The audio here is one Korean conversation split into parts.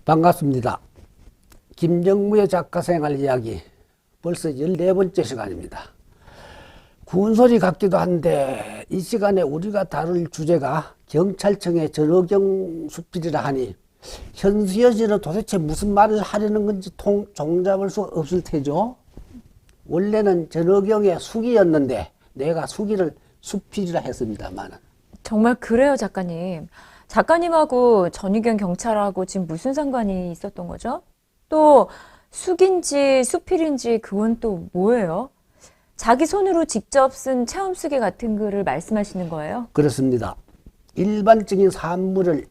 반갑습니다. 김정무의 작가생활 이야기 벌써 14번째 시간입니다. 군소리 같기도 한데 이 시간에 우리가 다룰 주제가 경찰청의 전어경 수필이라 하니 현수연 씨는 도대체 무슨 말을 하려는 건지 종잡을 수 없을 테죠. 원래는 전어경의 수기였는데 내가 수기를 수필이라 했습니다만. 정말 그래요, 작가님. 작가님하고 전희경 경찰하고 지금 무슨 상관이 있었던 거죠? 또 수기인지 수필인지 그건 또 뭐예요? 자기 손으로 직접 쓴 체험 수기 같은 글을 말씀하시는 거예요? 그렇습니다. 일반적인 산물을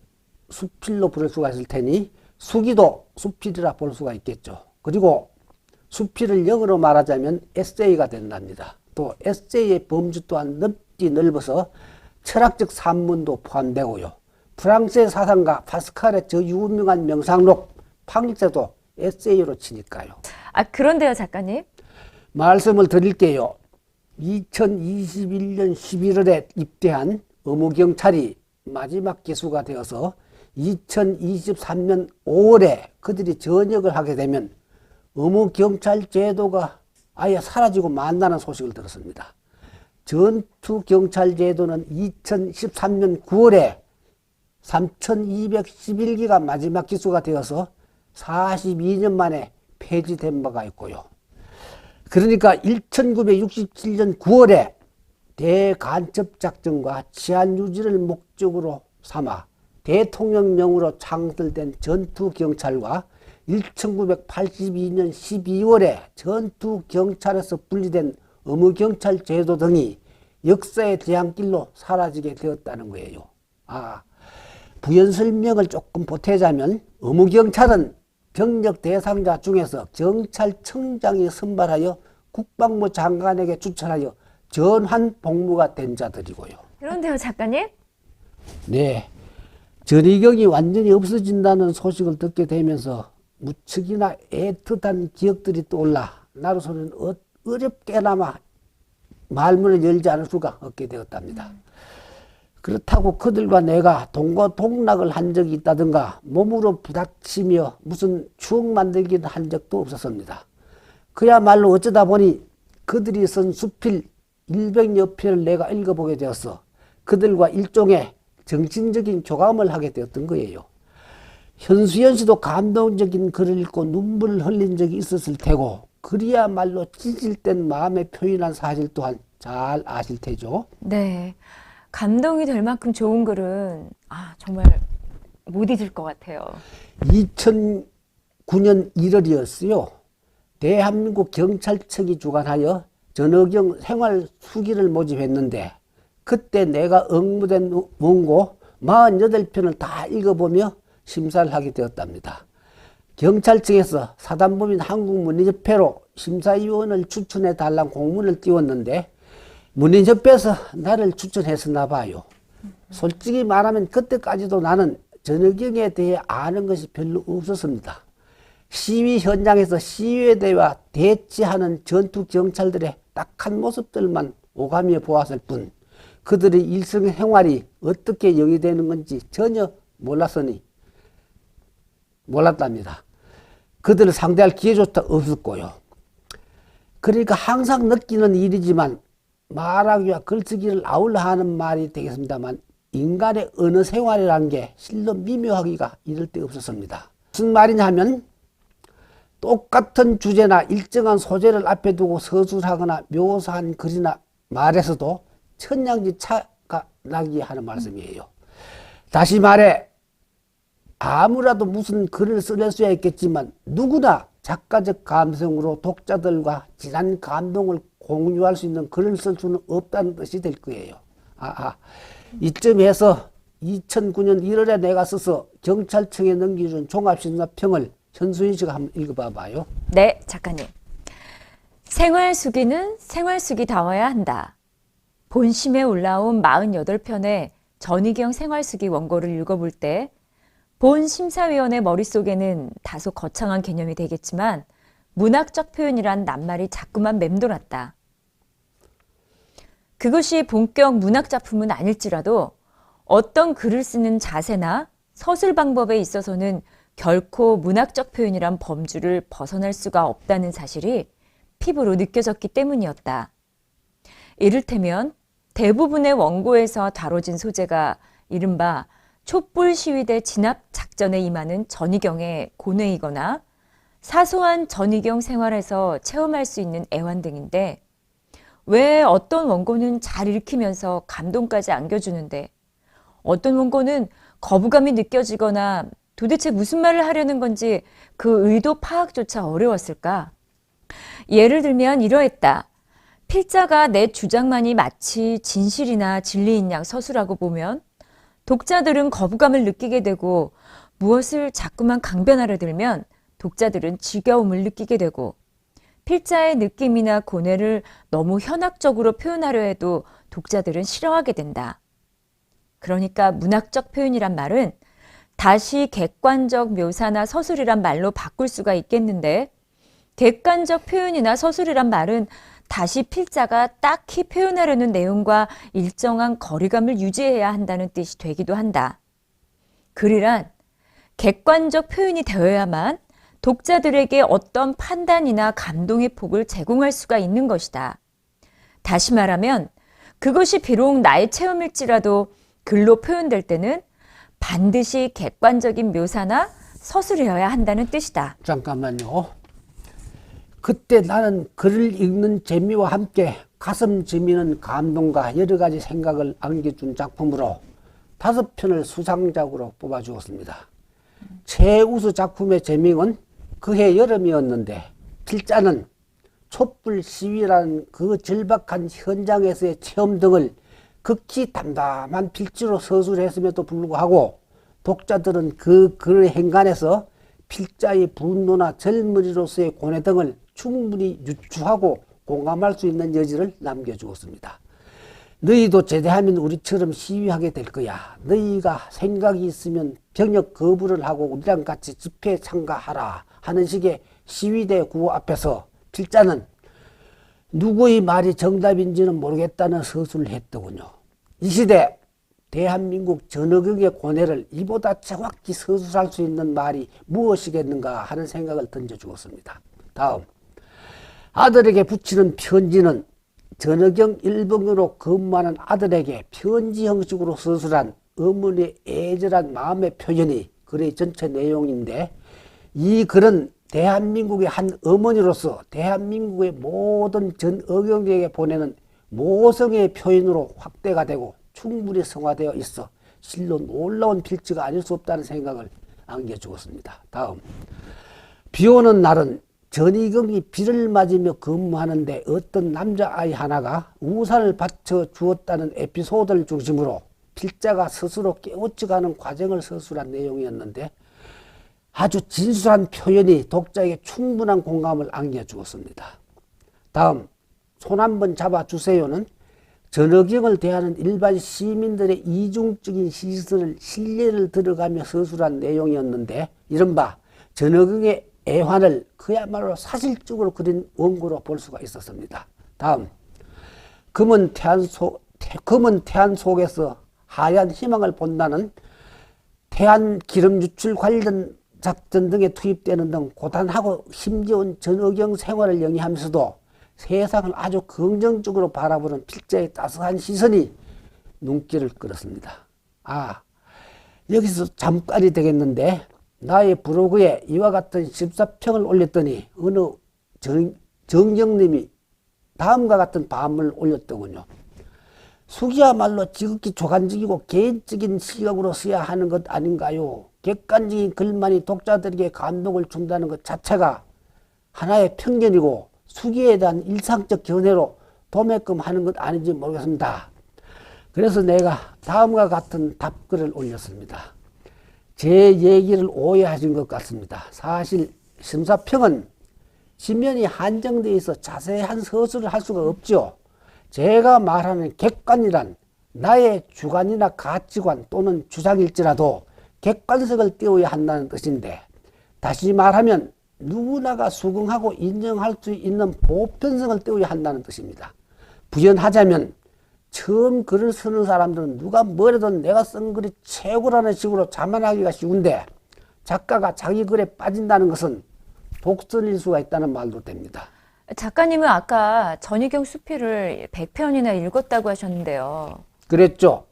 수필로 부를 수가 있을 테니 수기도 수필이라 볼 수가 있겠죠. 그리고 수필을 영어로 말하자면 에세이가 된답니다. 또 에세이의 범주 또한 넓어서 철학적 산문도 포함되고요. 프랑스의 사상가 파스칼의 저 유명한 명상록 팡리세도 에세이로 치니까요. 그런데요, 작가님. 말씀을 드릴게요. 2021년 11월에 입대한 의무경찰이 마지막 기수가 되어서 2023년 5월에 그들이 전역을 하게 되면 의무경찰 제도가 아예 사라지고 만다는 소식을 들었습니다. 전투경찰 제도는 2013년 9월에 3211기가 마지막 기수가 되어서 42년 만에 폐지된 바가 있고요. 그러니까 1967년 9월에 대간첩작전과 치안유지를 목적으로 삼아 대통령령으로 창설된 전투경찰과 1982년 12월에 전투경찰에서 분리된 의무경찰 제도 등이 역사의 대항길로 사라지게 되었다는 거예요. 부연 설명을 조금 보태자면 의무경찰은 병력 대상자 중에서 경찰청장이 선발하여 국방부 장관에게 추천하여 전환 복무가 된 자들이고요. 그런데요, 작가님? 네. 전의경이 완전히 없어진다는 소식을 듣게 되면서 무척이나 애틋한 기억들이 떠올라 나로서는 어렵게나마 말문을 열지 않을 수가 없게 되었답니다. 그렇다고 그들과 내가 동거동락을 한 적이 있다든가 몸으로 부닥치며 무슨 추억 만들기를 한 적도 없었습니다. 그야말로 어쩌다 보니 그들이 쓴 수필 100여 편을 내가 읽어보게 되었어 그들과 일종의 정신적인 교감을 하게 되었던 거예요. 현수연 씨도 감동적인 글을 읽고 눈물을 흘린 적이 있었을 테고 그리야말로 찔찔댄 마음에 표현한 사실 또한 잘 아실 테죠. 네. 감동이 될 만큼 좋은 글은 정말 못 잊을 것 같아요. 2009년 1월이었어요. 대한민국 경찰청이 주관하여 전어경 생활 수기를 모집했는데 그때 내가 응모된 원고 48편을 다 읽어보며 심사를 하게 되었답니다. 경찰청에서 사단법인 한국문인협회로 심사위원을 추천해 달라는 공문을 띄웠는데 문인협회에서 나를 추천했었나 봐요. 솔직히 말하면 그때까지도 나는 전어경에 대해 아는 것이 별로 없었습니다. 시위 현장에서 시위대와 대치하는 전투경찰들의 딱한 모습들만 오가며 보았을 뿐 그들의 일상생활이 어떻게 영위되는 건지 전혀 몰랐답니다. 그들을 상대할 기회조차 없었고요. 그러니까 항상 느끼는 일이지만 말하기와 글쓰기를 아울러 하는 말이 되겠습니다만 인간의 언어 생활이라는 게 실로 미묘하기가 이럴 데 없었습니다. 무슨 말이냐 하면 똑같은 주제나 일정한 소재를 앞에 두고 서술하거나 묘사한 글이나 말에서도 천냥지 차가 나게 하는 말씀이에요. 다시 말해 아무라도 무슨 글을 쓸 수야 있겠지만 누구나 작가적 감성으로 독자들과 진한 감동을 공유할 수 있는 글을 쓸 수는 없다는 뜻이 될 거예요. 이쯤에서 2009년 1월에 내가 써서 경찰청에 넘겨준 종합심사평을 현수연 씨가 한번 읽어봐 봐요. 네, 작가님. 생활수기는 생활수기다워야 한다. 본심에 올라온 48편의 전희경 생활수기 원고를 읽어볼 때 본 심사위원의 머릿속에는 다소 거창한 개념이 되겠지만 문학적 표현이란 낱말이 자꾸만 맴돌았다. 그것이 본격 문학작품은 아닐지라도 어떤 글을 쓰는 자세나 서술 방법에 있어서는 결코 문학적 표현이란 범주를 벗어날 수가 없다는 사실이 피부로 느껴졌기 때문이었다. 이를테면 대부분의 원고에서 다뤄진 소재가 이른바 촛불 시위대 진압 작전에 임하는 전희경의 고뇌이거나 사소한 전희경 생활에서 체험할 수 있는 애환 등인데 왜 어떤 원고는 잘 읽히면서 감동까지 안겨주는데 어떤 원고는 거부감이 느껴지거나 도대체 무슨 말을 하려는 건지 그 의도 파악조차 어려웠을까? 예를 들면 이러했다. 필자가 내 주장만이 마치 진실이나 진리인 양 서술하고 보면 독자들은 거부감을 느끼게 되고 무엇을 자꾸만 강변하려 들면 독자들은 지겨움을 느끼게 되고 필자의 느낌이나 고뇌를 너무 현학적으로 표현하려 해도 독자들은 싫어하게 된다. 그러니까 문학적 표현이란 말은 다시 객관적 묘사나 서술이란 말로 바꿀 수가 있겠는데 객관적 표현이나 서술이란 말은 다시 필자가 딱히 표현하려는 내용과 일정한 거리감을 유지해야 한다는 뜻이 되기도 한다. 글이란 객관적 표현이 되어야만 독자들에게 어떤 판단이나 감동의 폭을 제공할 수가 있는 것이다. 다시 말하면 그것이 비록 나의 체험일지라도 글로 표현될 때는 반드시 객관적인 묘사나 서술이어야 한다는 뜻이다. 잠깐만요. 그때 나는 글을 읽는 재미와 함께 가슴 저미는 감동과 여러 가지 생각을 안겨준 작품으로 5편을 수상작으로 뽑아주었습니다. 최우수 작품의 제명은 그해 여름이었는데 필자는 촛불 시위라는 그 절박한 현장에서의 체험 등을 극히 담담한 필지로 서술했음에도 불구하고 독자들은 그 글의 행간에서 필자의 분노나 젊은이로서의 고뇌 등을 충분히 유추하고 공감할 수 있는 여지를 남겨주었습니다. 너희도 제대하면 우리처럼 시위하게 될 거야. 너희가 생각이 있으면 병역 거부를 하고 우리랑 같이 집회에 참가하라 하는 식의 시위대 구호 앞에서 필자는 누구의 말이 정답인지는 모르겠다는 서술을 했더군요. 이 시대 대한민국 전역의 고뇌를 이보다 정확히 서술할 수 있는 말이 무엇이겠는가 하는 생각을 던져주었습니다. 다음, 아들에게 붙이는 편지는 전어경 일병으로 근무하는 아들에게 편지 형식으로 서술한 어머니의 애절한 마음의 표현이 글의 전체 내용인데 이 글은 대한민국의 한 어머니로서 대한민국의 모든 전어경에게 보내는 모성의 표현으로 확대가 되고 충분히 성화되어 있어 실로 놀라운 필지가 아닐 수 없다는 생각을 안겨주었습니다. 다음, 비오는 날은 전희경이 비를 맞으며 근무하는데 어떤 남자아이 하나가 우산을 받쳐 주었다는 에피소드를 중심으로 필자가 스스로 깨우쳐가는 과정을 서술한 내용이었는데 아주 진솔한 표현이 독자에게 충분한 공감을 안겨주었습니다. 다음, 손 한번 잡아주세요는 전어경을 대하는 일반 시민들의 이중적인 시선을 신뢰를 들어가며 서술한 내용이었는데 이른바 전어경의 애환을 그야말로 사실적으로 그린 원고로 볼 수가 있었습니다. 다음, 검은 태안 속에서 하얀 희망을 본다는 태안 기름 유출 관련 작전 등에 투입되는 등 고단하고 힘겨운 전어경 생활을 영위하면서도 세상을 아주 긍정적으로 바라보는 필자의 따스한 시선이 눈길을 끌었습니다. 여기서 잠깐이 되겠는데 나의 브로그에 이와 같은 14평을 올렸더니 어느 정경님이 다음과 같은 반문을 올렸더군요. 숙이야말로 지극히 조간적이고 개인적인 시각으로 써야 하는 것 아닌가요? 객관적인 글만이 독자들에게 감동을 준다는 것 자체가 하나의 편견이고 수기에 대한 일상적 견해로 도매금 하는 것 아닌지 모르겠습니다. 그래서 내가 다음과 같은 답글을 올렸습니다. 제 얘기를 오해하신 것 같습니다. 사실 심사평은 지면이 한정되어 있어 자세한 서술을 할 수가 없죠. 제가 말하는 객관이란 나의 주관이나 가치관 또는 주장일지라도 객관성을 띄워야 한다는 뜻인데 다시 말하면 누구나가 수긍하고 인정할 수 있는 보편성을 띄워야 한다는 뜻입니다. 부연하자면 처음 글을 쓰는 사람들은 누가 뭐래도 내가 쓴 글이 최고라는 식으로 자만하기가 쉬운데 작가가 자기 글에 빠진다는 것은 독선일 수가 있다는 말도 됩니다. 작가님은 아까 전희경 수필을 100편이나 읽었다고 하셨는데요. 그랬죠.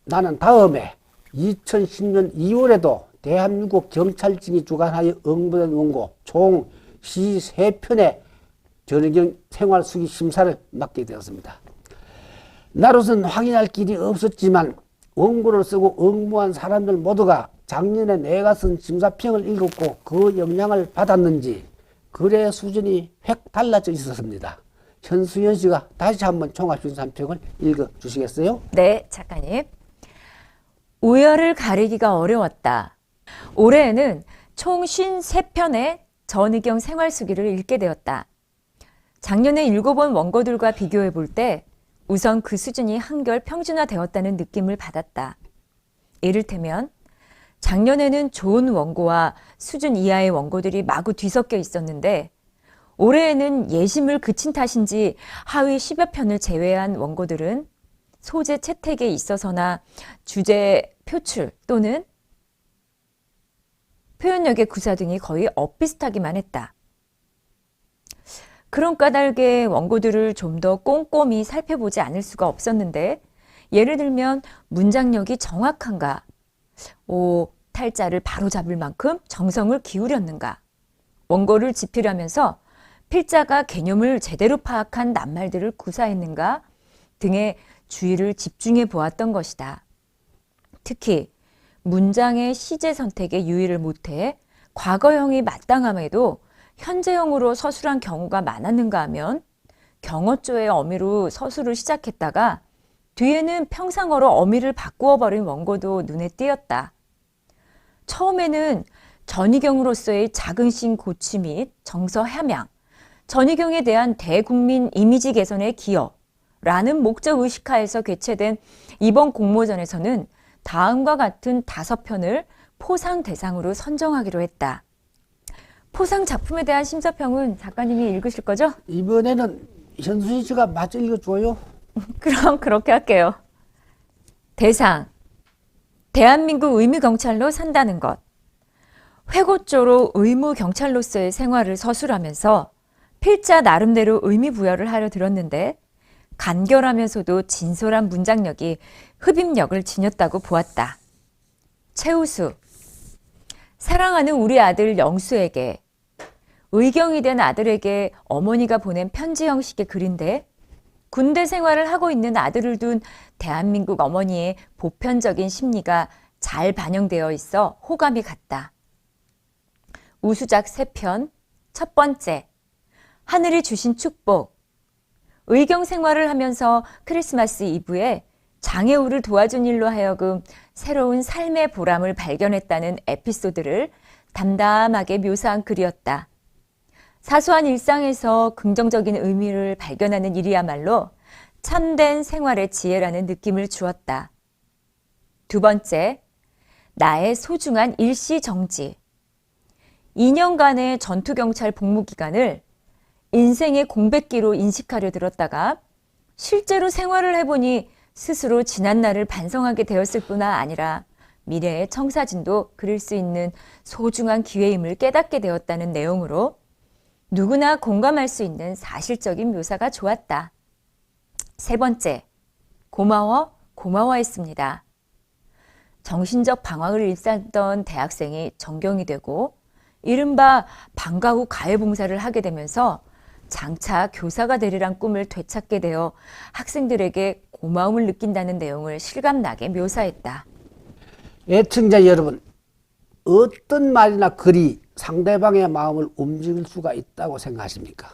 나는 다음에 2010년 2월에도 대한민국 경찰청이 주관하여 응모된 원고 총 13편의 전희경 생활수기 심사를 맡게 되었습니다. 나로서는 확인할 길이 없었지만 원고를 쓰고 응모한 사람들 모두가 작년에 내가 쓴 심사평을 읽었고 그 영향을 받았는지 글의 수준이 획 달라져 있었습니다. 현수연 씨가 다시 한번 종합심사평을 읽어주시겠어요? 네, 작가님. 우열을 가리기가 어려웠다. 올해에는 총 53편의 전희경 생활수기를 읽게 되었다. 작년에 읽어본 원고들과 비교해 볼 때 우선 그 수준이 한결 평준화되었다는 느낌을 받았다. 이를테면 작년에는 좋은 원고와 수준 이하의 원고들이 마구 뒤섞여 있었는데 올해에는 예심을 그친 탓인지 하위 10여 편을 제외한 원고들은 소재 채택에 있어서나 주제 표출 또는 표현력의 구사 등이 거의 엇비슷하기만 했다. 그런 까닭에 원고들을 좀 더 꼼꼼히 살펴보지 않을 수가 없었는데 예를 들면 문장력이 정확한가, 탈자를 바로잡을 만큼 정성을 기울였는가, 원고를 집필하면서 필자가 개념을 제대로 파악한 낱말들을 구사했는가 등의 주의를 집중해 보았던 것이다. 특히 문장의 시제 선택에 유의를 못해 과거형이 마땅함에도 현재형으로 서술한 경우가 많았는가 하면 경어조의 어미로 서술을 시작했다가 뒤에는 평상어로 어미를 바꾸어 버린 원고도 눈에 띄었다. 처음에는 전희경으로서의 자긍심 고취 및 정서 함양, 전희경에 대한 대국민 이미지 개선의 기여라는 목적 의식하에서 개최된 이번 공모전에서는 다음과 같은 5편을 포상 대상으로 선정하기로 했다. 포상 작품에 대한 심사평은 작가님이 읽으실 거죠? 이번에는 현수인 씨가 마저 읽어줘요. 그럼 그렇게 할게요. 대상, 대한민국 의무경찰로 산다는 것. 회고조로 의무경찰로서의 생활을 서술하면서 필자 나름대로 의미부여를 하려 들었는데 간결하면서도 진솔한 문장력이 흡입력을 지녔다고 보았다. 최우수, 사랑하는 우리 아들 영수에게, 의경이 된 아들에게 어머니가 보낸 편지 형식의 글인데 군대 생활을 하고 있는 아들을 둔 대한민국 어머니의 보편적인 심리가 잘 반영되어 있어 호감이 갔다. 우수작 3편, 첫 번째, 하늘이 주신 축복. 의경 생활을 하면서 크리스마스 이브에 장애우를 도와준 일로 하여금 새로운 삶의 보람을 발견했다는 에피소드를 담담하게 묘사한 글이었다. 사소한 일상에서 긍정적인 의미를 발견하는 일이야말로 참된 생활의 지혜라는 느낌을 주었다. 두 번째, 나의 소중한 일시정지. 2년간의 전투경찰 복무기간을 인생의 공백기로 인식하려 들었다가 실제로 생활을 해보니 스스로 지난 날을 반성하게 되었을 뿐 아니라 미래의 청사진도 그릴 수 있는 소중한 기회임을 깨닫게 되었다는 내용으로 누구나 공감할 수 있는 사실적인 묘사가 좋았다. 세 번째, 고마워했습니다. 정신적 방황을 일삼던 대학생이 전경이 되고 이른바 방과 후 가해봉사를 하게 되면서 장차 교사가 되리란 꿈을 되찾게 되어 학생들에게 고마움을 느낀다는 내용을 실감나게 묘사했다. 애청자 여러분, 어떤 말이나 글이 상대방의 마음을 움직일 수가 있다고 생각하십니까?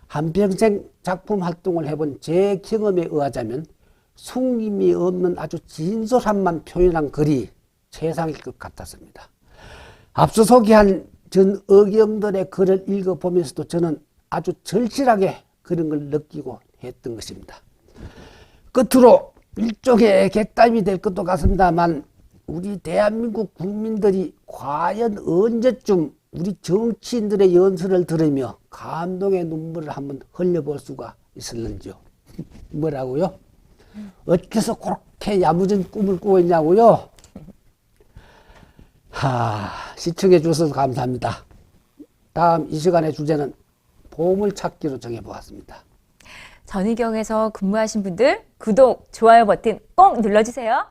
한평생 작품 활동을 해본 제 경험에 의하자면 숨김이 없는 아주 진솔함만 표현한 글이 최상일 것 같았습니다. 앞서 소개한 전 의경들의 글을 읽어보면서도 저는 아주 절실하게 그런 걸 느끼고 했던 것입니다. 끝으로 일종의 객담이 될 것도 같습니다만 우리 대한민국 국민들이 과연 언제쯤 우리 정치인들의 연설을 들으며 감동의 눈물을 한번 흘려볼 수가 있을는지요. 뭐라고요? 어째서 그렇게 야무진 꿈을 꾸고 있냐고요? 시청해 주셔서 감사합니다. 다음 이 시간의 주제는 보물찾기로 정해보았습니다. 전희경에서 근무하신 분들 구독, 좋아요 버튼 꼭 눌러주세요.